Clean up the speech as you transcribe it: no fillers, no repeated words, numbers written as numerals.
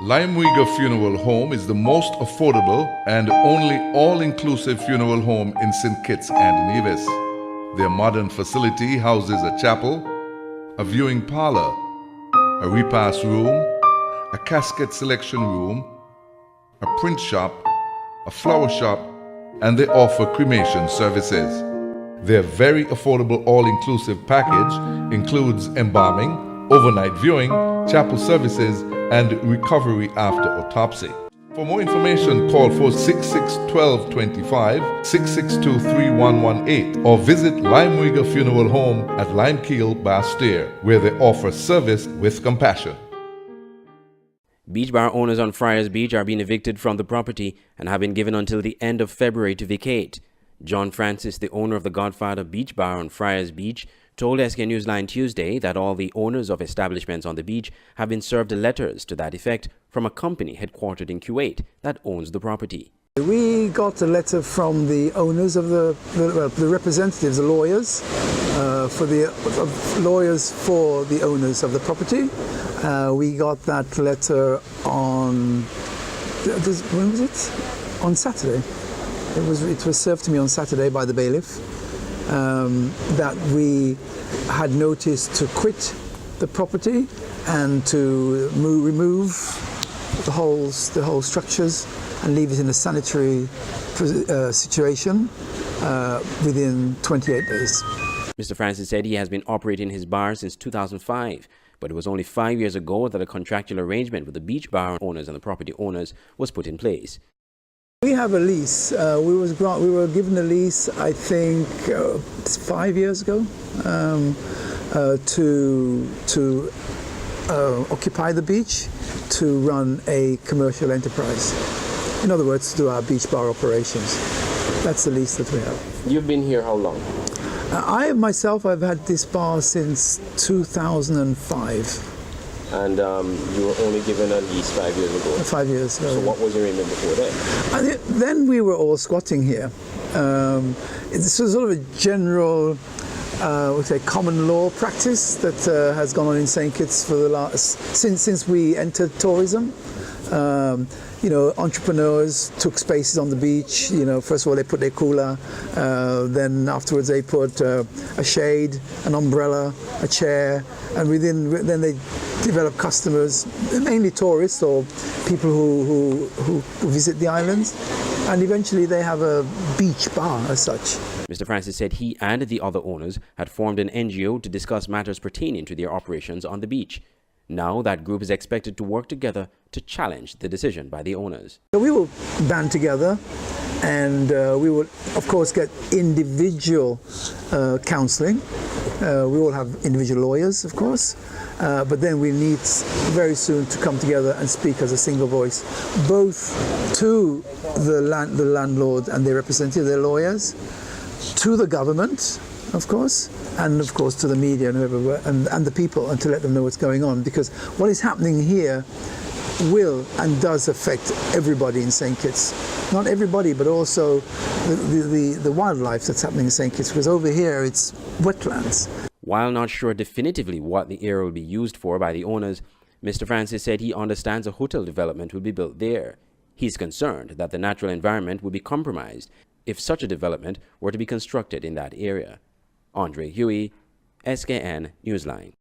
Limeweger Funeral Home is the most affordable and only all-inclusive funeral home in St. Kitts and Nevis. Their modern facility houses a chapel, a viewing parlor, a repast room, a casket selection room, a print shop, a flower shop, and they offer cremation services. Their very affordable all-inclusive package includes embalming, overnight viewing, chapel services, and recovery after autopsy. For more information, call 466-1225, 662-3118, or visit Limeweger Funeral Home at Limekeel, Basse-Terre, where they offer service with compassion. Beach bar owners on Friars Beach are being evicted from the property and have been given until the end of February to vacate. John Francis, the owner of the Godfather Beach Bar on Friars Beach, told SK Newsline Tuesday that all the owners of establishments on the beach have been served letters to that effect from a company headquartered in Kuwait that owns the property. We got a letter from the owners of the representatives, the lawyers, lawyers for the owners of the property. We got that letter on, when was it? On Saturday. It was served to me on Saturday by the bailiff. That we had notice to quit the property and to remove the whole structures and leave it in a sanitary situation within 28 days. Mr. Francis said he has been operating his bar since 2005, but it was only 5 years ago that a contractual arrangement with the beach bar owners and the property owners was put in place. We have a lease. We were given a lease, I think, 5 years ago, to occupy the beach, to run a commercial enterprise. In other words, to do our beach bar operations. That's the lease that we have. You've been here how long? I myself, I've had this bar since 2005. And you were only given a lease 5 years ago? 5 years ago. So what was your arrangement before then? Then we were all squatting here. It's a sort of a general, common law practice that has gone on in St. Kitts for the last, since we entered tourism. Entrepreneurs took spaces on the beach. First of all they put their cooler, then afterwards they put a shade, an umbrella, a chair, and then they develop customers, mainly tourists or people who visit the islands, and eventually they have a beach bar as such. Mr. Francis said he and the other owners had formed an NGO to discuss matters pertaining to their operations on the beach. Now that group is expected to work together to challenge the decision by the owners. We will band together and we will of course get individual counselling. We will have individual lawyers of course, but then we need very soon to come together and speak as a single voice, both to the landlord and their representative, their lawyers, to the government of course, and of course to the media and whoever, and the people, and to let them know what's going on, because what is happening here will and does affect everybody in St. Kitts. Not everybody, but also the wildlife that's happening in St. Kitts, because over here it's wetlands. While not sure definitively what the area will be used for by the owners, Mr. Francis said he understands a hotel development will be built there. He's concerned that the natural environment will be compromised if such a development were to be constructed in that area. Andre Huey, SKN Newsline.